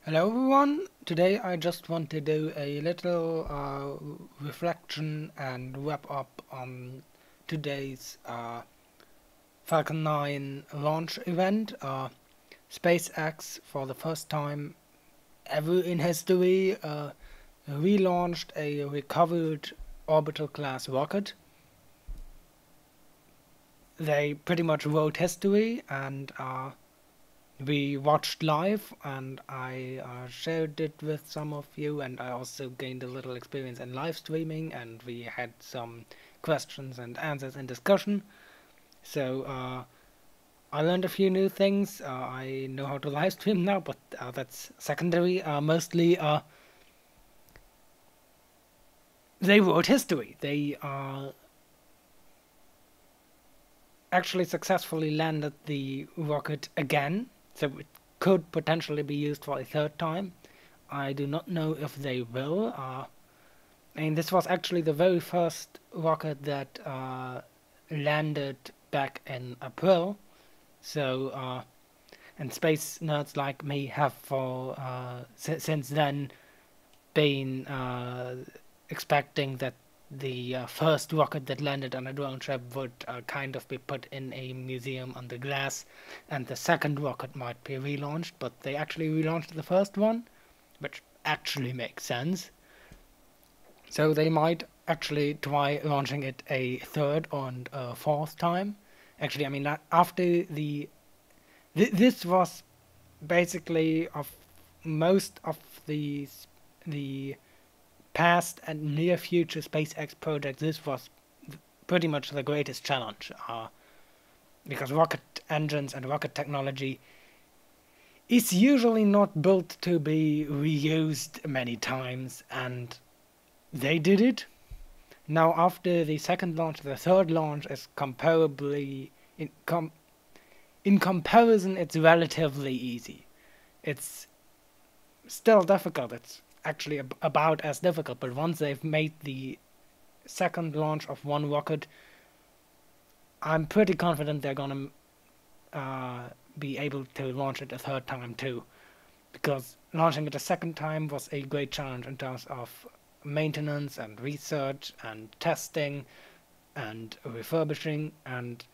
Hello everyone, today I just want to do a little reflection and wrap up on today's Falcon-9 launch event. SpaceX, for the first time ever in history, relaunched a recovered orbital class rocket. They pretty much wrote history, and we watched live, and I shared it with some of you, and I also gained a little experience in live streaming, and we had some questions and answers and discussion. So I learned a few new things. I know how to live stream now, but that's secondary. Mostly they wrote history. They actually successfully landed the rocket again, so it could potentially be used for a third time. I do not know if they will. This was actually the very first rocket that landed back in April. So, and space nerds like me have for since then been expecting that the first rocket that landed on a drone ship would kind of be put in a museum under glass, and the second rocket might be relaunched, but they actually relaunched the first one, which actually makes sense. So they might actually try launching it a third and fourth time. Actually, I mean, after this was basically of most of the past and near future SpaceX projects, this was pretty much the greatest challenge, because rocket engines and rocket technology is usually not built to be reused many times, and they did it. Now, after the second launch, the third launch is comparably in comparison, it's relatively easy. It's still difficult. It's actually about as difficult, but once they've made the second launch of one rocket, I'm pretty confident they're gonna be able to launch it a third time too, because launching it a second time was a great challenge in terms of maintenance and research and testing and refurbishing, and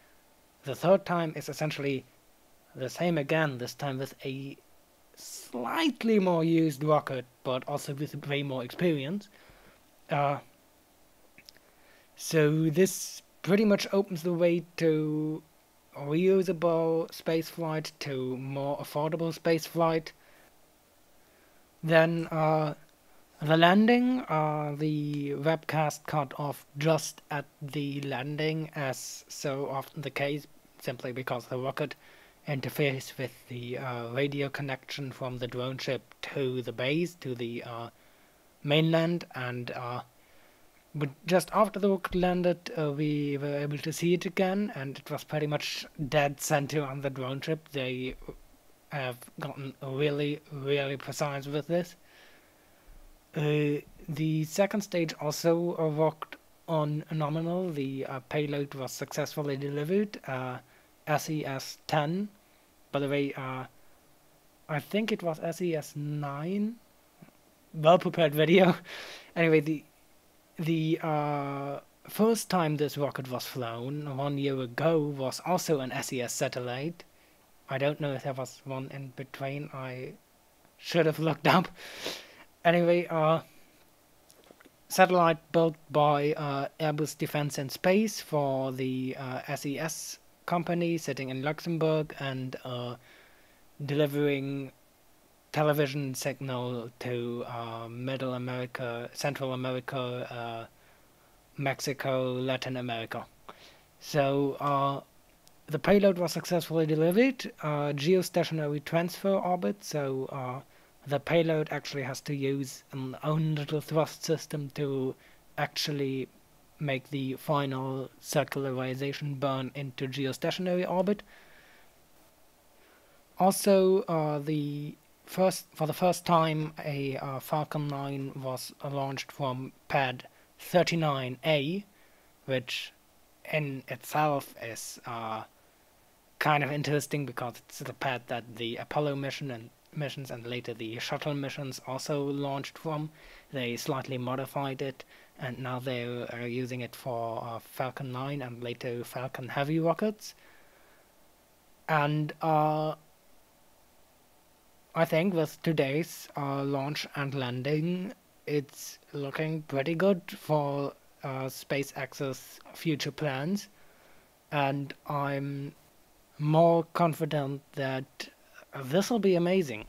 the third time is essentially the same again, this time with a slightly more used rocket, but also with way more experience. Uh, so this pretty much opens the way to reusable spaceflight, to more affordable spaceflight. Then the landing, the webcast cut off just at the landing, as so often the case, simply because the rocket interferes with the radio connection from the drone ship to the base, to the mainland, and but just after the rocket landed, we were able to see it again, and it was pretty much dead center on the drone ship. They have gotten really, really precise with this. The second stage also worked on nominal. The payload was successfully delivered. SES-10. By the way, I think it was SES-9. Well prepared video. Anyway, the first time this rocket was flown 1 year ago was also an SES satellite. I don't know if there was one in between. I should have looked up. Anyway, satellite built by Airbus Defence and Space for the SES company sitting in Luxembourg, and delivering television signal to Middle America, Central America, Mexico, Latin America. So the payload was successfully delivered, geostationary transfer orbit, so the payload actually has to use an own little thrust system to actually make the final circularization burn into geostationary orbit. Also, for the first time, a Falcon-9 was launched from pad 39A, which in itself is kind of interesting because it's the pad that the Apollo mission and missions and later the shuttle missions also launched from. They slightly modified it, and now they're using it for Falcon-9 and later Falcon Heavy rockets. And I think with today's launch and landing, it's looking pretty good for SpaceX's future plans, and I'm more confident that this will be amazing.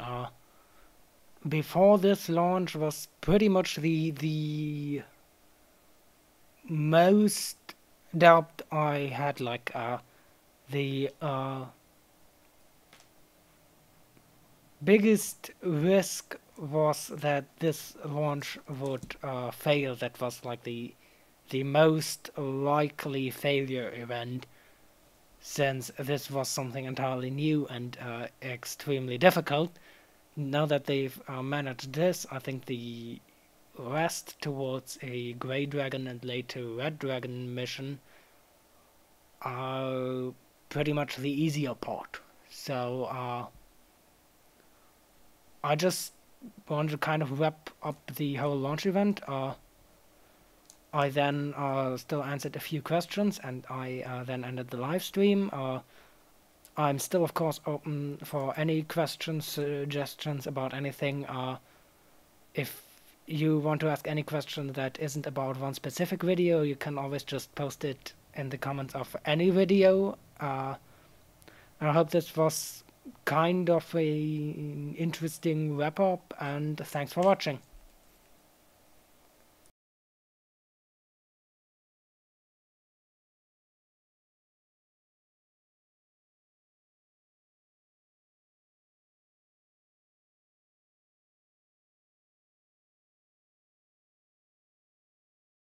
Before this launch was pretty much the most doubt I had, like the biggest risk was that this launch would fail. That was like the most likely failure event, since this was something entirely new and extremely difficult. Now that they've managed this, I think the rest towards a Grey Dragon and later Red Dragon mission are pretty much the easier part. So I just want to kind of wrap up the whole launch event. I then still answered a few questions, and I then ended the live stream. I'm still, of course, open for any questions, suggestions about anything. If you want to ask any question that isn't about one specific video, you can always just post it in the comments of any video. I hope this was kind of an interesting wrap-up, and thanks for watching.